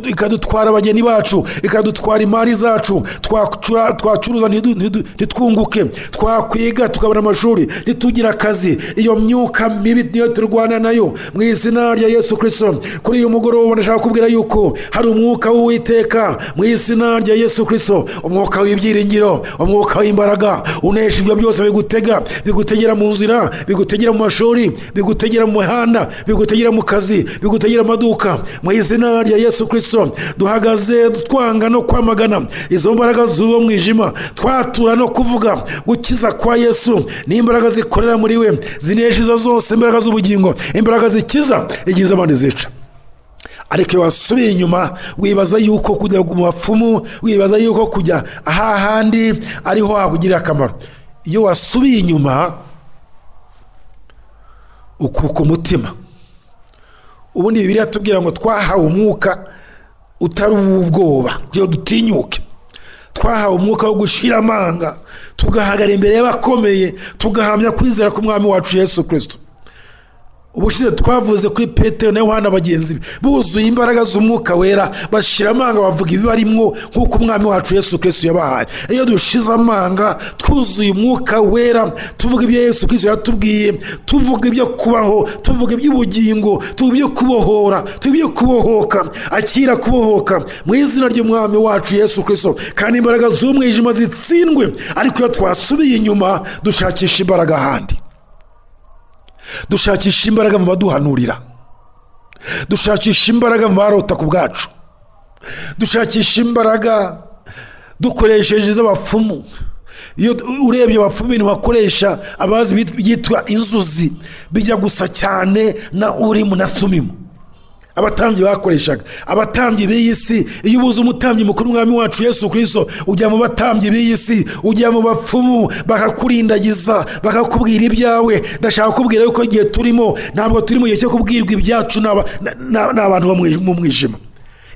ikadutwara abageni bacu, ikadutwara imari zacu. Twacuruza ntitwunguke, twakwiga tukabona amashuri ntitugira akazi. Iyo myuka mibi niyo turwana nayo mu izina rya Yesu Kristo. Kuri uyu mugoroba ndashaka kubwira yuko hari umwuka w'Uwiteka mu izina rya Yesu Kristo, umwuka w'ibyiringiro, umwuka w'imbaraga unesha ibyo byose bigutegera mu nzira, bigutegera mu mashuri, bigutegera mu mihanda, bigutegera mu kazi, bigutegera amaduka. Mu izina rya Yesu Kristo duhagaze twanga no kwamagana izo mbaraga z'uwo mwijima, twatura no kuvuga gukiza kwa Yesu. Ni imbaraga zikorera muri we, zineshiza zose, imbaraga z'ubugingo, imbaraga zikiza, igize abandi zica. Ariko iyo wasubiye inyuma wibaza yuko kujya mu bapfumu, wibaza yuko kujya ahahandi ariho hakugirira akamaro. Iyo wasubiye inyuma ukuka umutima. Ubundi Bibiliya tubwira ngo twahawe umwuka utari ubwoba kugira dutinyuke. Twahawe umwuka wo gushira amanga, tugahagara imbere y'abakomeye, tugahamya kwizera k'umwami wacu Yesu Kristo. Ubushize twavuze kuri Petero na Yohana bagenzi buzuye imbaraga z'umwuka wera, bashira amanga bavuga ibibarimwo nk'uko umwami wacu Yesu Kristo yabahaye. Iyo dushize amanga twuzuye umwuka wera, tuvuga ibyo Yesu Kristo yatubwiye, tuvuga ibyo kubaho, tuvuga iby'ubugingo, tuvuga ibyo kubohora, tuvuga ibyo kubohoka, akira kubohoka mu izina ry'umwami wacu Yesu Kristo. Kandi imbaraga z'umwijima zitsindwe. Ariko iyo twasubiye inyuma dushakisha imbaraga ahandi, dushakisha imbaraga mu baduhanurira, dushakisha imbaraga mu barota ku bwacu, dushakisha imbaraga dukoresheje iz'abapfumu. Iyo urebye abapfumu ibintu bakoresha, abazi byitwa inzuzi, bijya gusa cyane na Urimu na Tumimu abatambyi bakoreshaga. Abatambyi b'iyi si, iyo ubuze umutambyi mukuru umwami wacu Yesu Kristo, ujya mu batambyi b'iyi si, ujya mu bapfumu, bakakurindagiza, bakakubwira ibyawe. Ndashaka kubwira yuko igihe turimo ntabwo turi mu gihe cyo kubwirwa ibyacu n'abantu bo mu mwijima.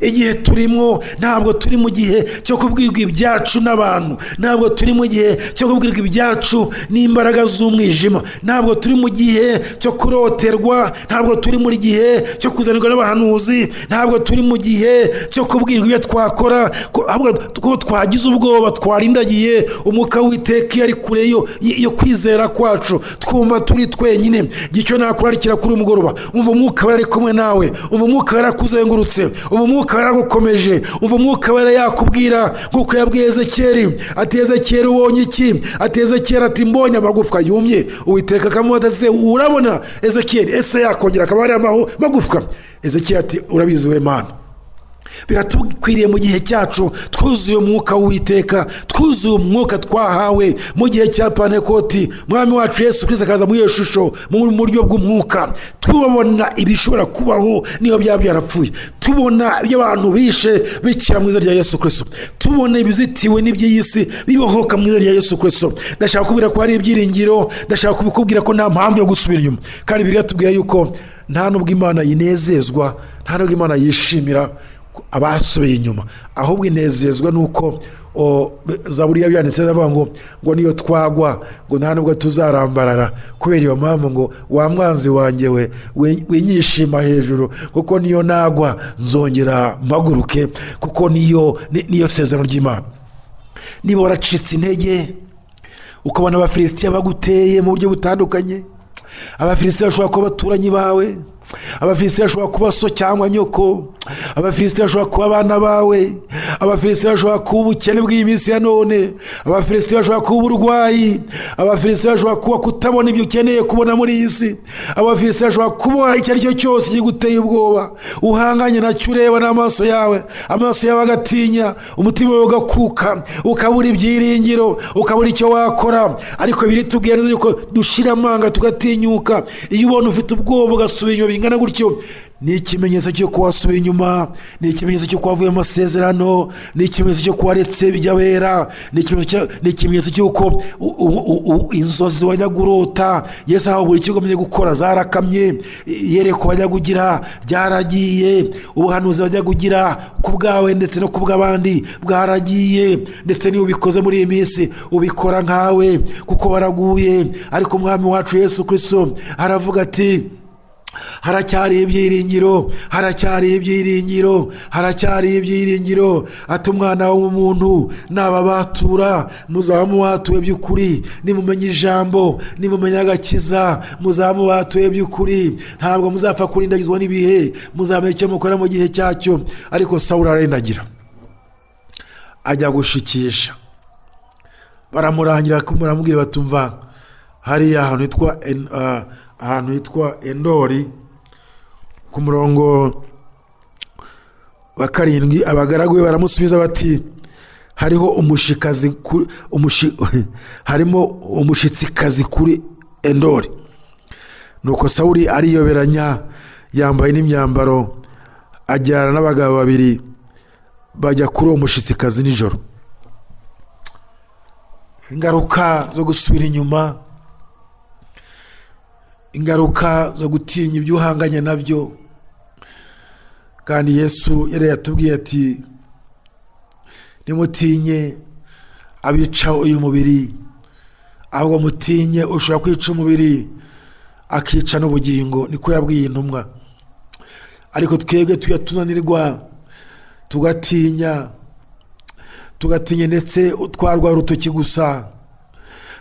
Igihe turimo ntabwo turi mu gihe cyo kubwirwa ibyacu n'abantu, ntabwo turi mu gihe cyo kubwirwa ibyacu n'imbaraga z'umwijima, ntabwo turi mu gihe cyo kuroterwa, ntabwo turi muri gihe cyo kuzanirwa n'abahanuzi, ntabwo turi mu gihe cyo kubwirwa ibyo twakora, ahubwo twagize ubwoba, twarindagiye umwuka w'Uwiteka ari kure yo kwizera kwacu, twumva turi twenyine. Gicyo nakurarikira kuri umugoroba, umva umwuka wari kumwe nawe, umva umwuka yarakuzengurutse, umwuka waragukomeje, umwuka wera yakubwira nkuko yabwiye Ezekiyeli ati, Ezekiyeli ubonye iki? Ati Ezekiyeli ati mbonye amagufwa yumye. Uwiteka akamubaza ati urabona Ezekiyeli ese yakongera akaba ari amagufwa? Ezekiyeli ati urabizi we Mana, biratukwiriye mu gihe cyacu twuzuye umwuka w'Uwiteka, twuzuye umwuka twahawe mu gihe cya Pantekoti. Mwami wacu Yesu Kristo akaza muri iyo shusho mu buryo bw'umwuka, tubona ibishobora kubaho niyo byaba byarapfuye, tubona ibyo abantu bishe bikira mu izina rya Yesu Kristo, tubona ibizitiwe n'iby'iyisi bibohoka mu izina rya Yesu Kristo. Ndashaka kubwira ko hari ibyiringiro, ndashaka kubikubwira ko nta mpamvu yo gusubira inyuma, kandi Bibiliya tubwira yuko nta nubwo Imana yinezezwa, nta nubwo Imana yishimira abasubiye inyuma, ahubwo inezezwa nuko Zaburi yabyanditse avuga ngo niyo twagwa ngo nta nubwo tuzarambarara. Kubera iyo mpamvu ngo wa mwanzi wanjye we winyishima hejuru, kuko niyo nagwa nzongera mpaguruke, kuko niyo sezerano ry'Imana. Niba waracitse intege ukabona Abafilisitiya baguteye mu buryo butandukanye, Abafilisitiya bashobora kuba abaturanyi bawe, Abafilisitiya bashobora kuba so cyangwa nyoko, Abafilisitiya bashobora kuba abana bawe, Abafilisitiya bashobora kuba ubukene bw'iyi minsi ya none, Abafilisitiya bashobora kuba uburwayi, Abafilisitiya bashobora kuba kutabona ibyo ukeneye kubona muri iyi si, Abafilisitiya bashobora kuba icyo ari cyo cyose kiguteye ubwoba, uhanganye nacyo ureba n'amaso yawe, amaso yawe agatinya, umutima wawe ugakuka, ukabura ibyiringiro, ukabura icyo wakora. Ariko biritubwira neza yuko dushira amanga tugatinyuka. Iyo ubona ufite ubwoba ugasubira inyuma bingana gutyo, ni ikimenyetso cyo kuwasubiye inyuma, ni ikimenyetso cyo kuwavuye amasezerano, ni ikimenyetso cyo kuwaretse bijya wera, ni ikimenyetso cy'uko inzozi wajyaga urota Yesu aho buri kigo umenye gukora zarakamye, yereko wajyaga ugira ryaragiye, ubuhanuzi wajyaga ugira ku bwawe ndetse no ku bw'abandi bwaragiye, ndetse niyo ubikoze muri iyi minsi ubikora nkawe kuko waraguye. Ariko Umwami wacu Yesu Kristo aravuga ati haracyari ibyiringiro, haracyari ibyiringiro, haracyari ibyiringiro. Ati umwana w'umuntu nababatura muzaba mubatuye by'ukuri, nimumenye ijambo, nimumenye agakiza, muzaba mubatuye by'ukuri, ntabwo muzapfa kurindagizwa n'ibihe, muzamenya icyo mukora mu gihe cyacyo. Ariko Sawuli arendagira ajya gushikisha, baramurangira muramubwira batumva hariya ahantu hitwa Endori ku murongo wa 7, abagaragu be baramusubiza bati hariho harimo umushitsikazi kuri Endori. Nuko Sawuli ariyoberanya, yambaye n'imyambaro, ajyana n'abagabo babiri bajya kuri uwo mushitsikazi nijoro. Ingaruka zo gusubira inyuma, ingaruka zo gutinya ibyo uhanganye nabyo. Kandi Yesu yari yatubwiye ati nimutinye abica uyu mubiri, ahubwo mutinye ushobora kwica umubiri akica n'ubugingo. Niko yabwiye intumwa. Ariko twebwe tuyatunanirwa tugatinya ndetse twarwaye urutoki gusa,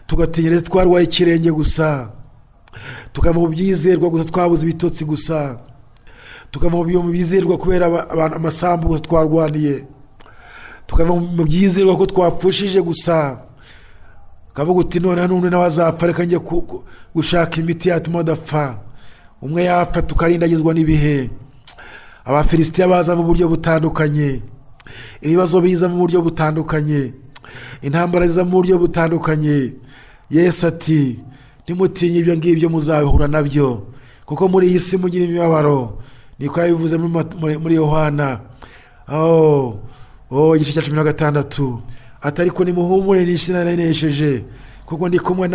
tugatinya ndetse twarwaye ikirenge gusa, tukava mu byizerwa gusa twabuze ibitotsi gusa, tukava mu byizerwa kubera amasambu gusa twarwaniye, tukava mu byizerwa ko twapfushije gusa, kavuga uti none n'undi nawe azapfa, reka njye gushaka imiti yatuma adapfa. Umwe yapfa tukarindagizwa n'ibihe. Abafilisitiya baza mu buryo butandukanye, ibibazo biza mu buryo butandukanye, intambara ziza mu buryo butandukanye. Yesu ati nimutinye ibyo ngibyo muzahura nabyo, kuko muri iyi si mugira imibabaro. Niko yabivuze muri Yohana igice cya 16. Atariko nimuhumure nisinanesheje, kuko ndi kumwe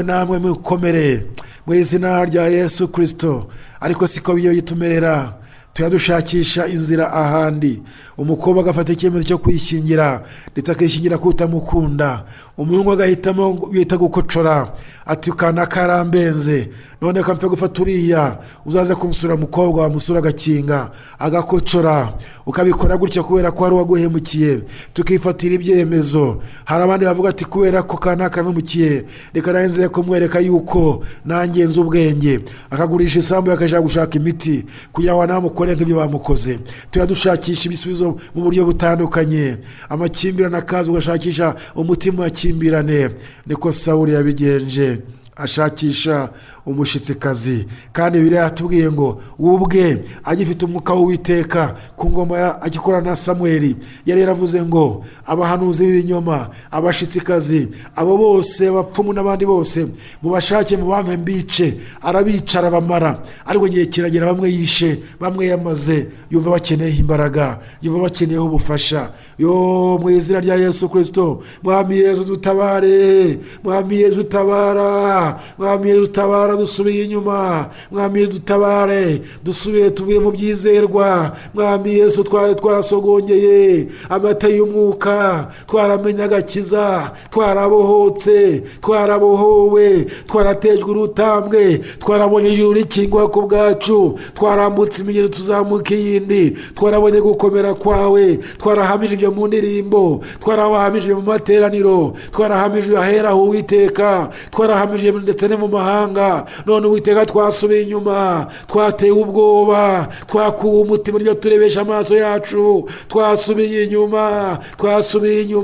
namwe mukomere mu izina rya Yesu Kristo. Ariko siko biyo yitumerera, tuyadushakisha inzira ahandi. Umukobwa agafata icyemezo cyo kwishingira ndetse akishingira kutamukunda, umuhungu agahitamo bita gukocora, ati kana karambenze none akamfa gufata uriya uzaza kumusura mukobwa wamusura agakinga agakocora. Ukabikora gutya kubera ko ari waguhemukiye, tukifatira ibyemezo. Hari abandi bavuga ati kubera ko kana kamemukiye reka narenze kumwereka yuko nangenza ubwenge, akagurisha isambu akaja gushaka imiti kugira ngo namukore nk'ibyo bamukoze. Tuyadushakisha ibisubizo mu buryo butandukanye, amakimbirane akaza ugashakisha umutima wakimbirane. Niko Sawuli yabigenje ashakisha umushitsikazi kandi Bibiliya yatubwiye ngo ubwe agifite umwuka w'Uwiteka ku ngoma agikora na Samweli yari yaravuze ngo abahanuzi b'ibinyoma abashitsikazi abo bose bapfumu n'abandi bose mubashake mu bampe mbice arabicara bamara ariko gihe kiragera bamwe yishe bamwe yamaze yumva bakeneye imbaraga yumva bakeneye ubufasha yo mu izina rya Yesu Kristo mwami Yesu dutabare mwami Yesu dutabara mwami Yesu dutabara dusubiye inyuma mwami Yesu dutabare dusubiye tuvuye mu byizerwa mwami Yesu twarasogongeye amata y'umwuka twaramenya agakiza twarabohotse twarabohowe twaratejwe urutambwe twarabonye ijuru rikingwa ku bwacu twarambutse imigezi tuzamuka iyindi twarabonye gukomera kwawe twarahamijwe mu ndirimbo twarahamijwe mu materaniro twarahamijwe ahera Uwiteka twarahamijwe ndetse no mu mahanga none Uwiteka twasubiye inyuma twatewe ubwoba twakuwe umutima ryo turebesha amaso yacu twasubiye inyuma twasubiye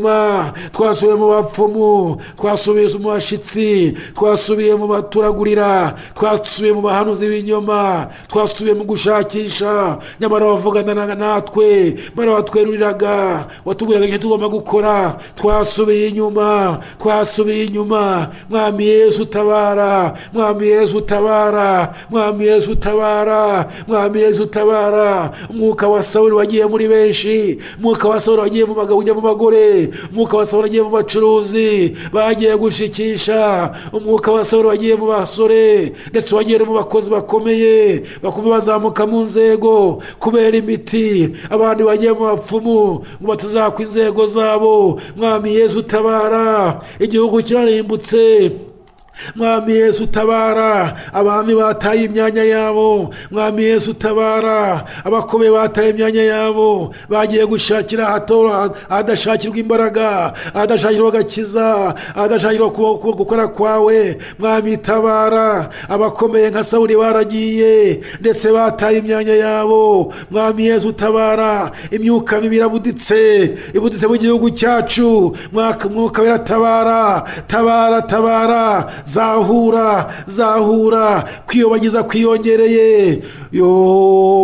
mu bapfumu twasubiye mu bashitsi twasubiye mu baturagurira twasubiye mu bahanuzi b'ibinyoma twasubiye mu gushakisha nyamara bavugana natwe mara watweruriraga watubwiraga icyo tugomba gukora twasubiye inyuma mwami Yesu tabara mwami Yesu tabara mwami Yesu tabara mwami Yesu tabara umwuka wa Sawuli wagiye muri benshi umwuka wa Sawuli wagiye mu bagabo ujya mu bagore umwuka wa Sawuli wagiye mu bacuruzi bagiye gushikisha umwuka wa Sawuli wagiye mu basore ndetse wagiye mu bakozi bakomeye bazamuka mu nzego kubera imiti abandi bagiye mu bapfumu ngo batazakwa inzego zabo mwami Yesu tabara igihugu kirarimbutse mwami Yesu tabara abami bataye imyanya yabo mwami Yesu tabara abakomeye bataye imyanya yabo bagiye gushakira hatora adashakirwa imbaraga adashakirwa agakiza adashakirwa gukora kwawe mwami tabara abakomeye nka Sawuli baragiye ndetse bataye imyanya yabo mwami Yesu tabara imyuka mibi ibuditse mu gihugu cyacu mwuka wera tabara zahura kwiyobagiza kwiyongereye yo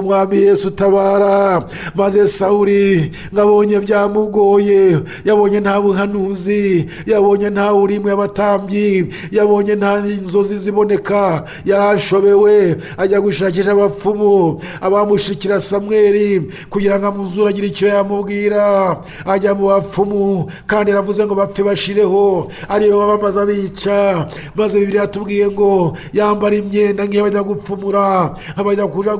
mwami Yesu tabara maze Sawuli ngabonye byamugoye yabonye nta buhanuzi yabonye nta urimo y'abatambyi yabonye nta inzozi ziboneka yashobewe ajya gushakisha abapfumu abamushikira Samweli kugira ngo amuzuragire icyo yamubwira ajya mu bapfumu kandi yaravuze ngo bapfe bashireho ariyo bamaze abica maze Bibiliya yatubwiye ngo yambara imyenda nk'iyo bajya gupfumura abajya kuja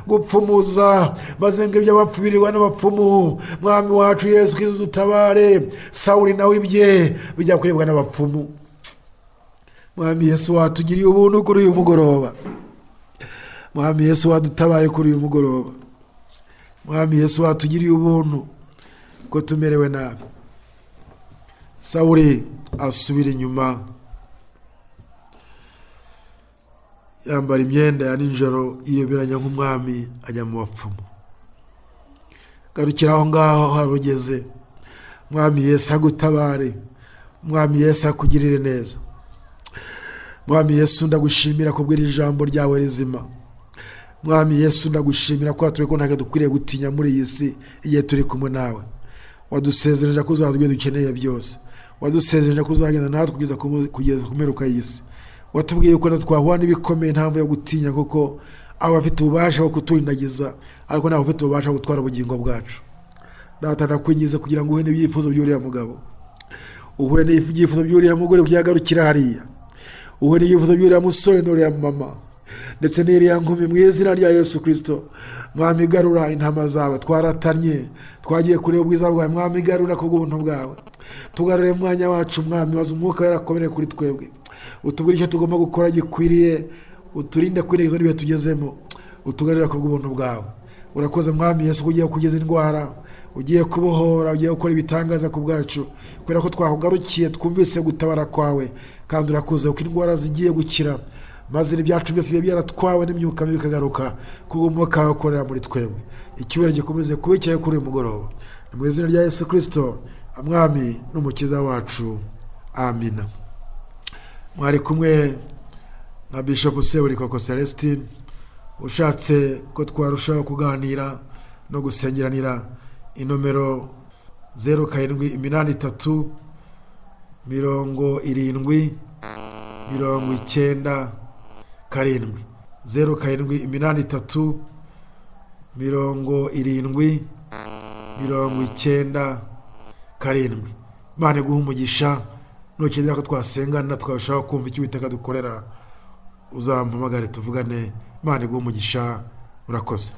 gupfumuza maze ngo ibyo bapfubirirwa n'abapfumu mwami wacu Yesu Kristo dutabare Sawuli nawe ibye bijya kurebwa n'abapfumu mwami Yesu watugiriye ubuntu kuri uyu mugoroba mwami Yesu wadutabaye kuri uyu mugoroba mwami Yesu watugiriye ubuntu ko tumerewe nabi Sawuli asubira inyuma yambara imyenda ya nijoro iyoberanya nk'umwami ajya mu bapfumu garukira aho ngaho harugeze mwami Yesu agutabare mwami Yesu akugirire neza mwami Yesu ndagushimira kubwira ijambo ryawe rizima mwami Yesu ndagushimira ko turi ko ntago dukwiriye gutinya muri iyi si igihe turi kumwe nawe wadusezereje ko uzatubwira dukeneye byose wadusezereje ko uzagenda natwe kugeza kumeruka y'isi watubwiye ko twahura n'ibikomeye nta mpamvu yo gutinya kuko abafite ububasha bwo kuturindagiza ariko ntabwo ufite ububasha bwo gutwara ubugingo bwacu data ndakwingiza kugira ngo uhe n'ibyifuzo by'uriya mugabo uhure n'ibyifuzo by'uriya mugore kuyagarukira hariya uhure n'ibyifuzo by'uriya musore n'uriya mama ndetse n'iriya nkumi mu izina rya Yesu Kristo mwami garura intama zawe twaratanye twagiye kureba ubwiza bwawe mwami garura ku bw'ubuntu bwawe tugarure mwanya wacu mwami waza umwuka yarakomere kuri twebwe utubwire icyo tugomba gukora gikwiriye uturinde kwirengagiza n'ibihe tugezemo utugarurira ku bw'ubuntu bwawe urakoze mwami Yesu ugiye kugeza indwara ugiye kubohora ugiye gukora ibitangaza ku bwacu kubera ko twahugarukiye twumvise gutabara kwawe kandi urakoze uko indwara zigiye gukira maze ibyacu byose bibe byaratwawe n'imyuka mibi bikagaruka kubw'umwuka wawe ukorera muri twebwe icyubahiro gikomeze kuba icyawe kuri uyu mugoroba mu izina rya Yesu Kristo mwami n'umukiza wacu amina. mwari kumwe na Bishop Sebirikoko Celestine. Ushatse ko twarushaho kuganira no gusengeranira inomero 0783 70 97 karindwi 0783 70 97 karindwi. Imana iguhe umugisha. Nukenera ko twasengana twashaka kumva icyo Uwiteka dukorera, uzampamagare tuvugane. Imana iguhe umugisha. Murakoze.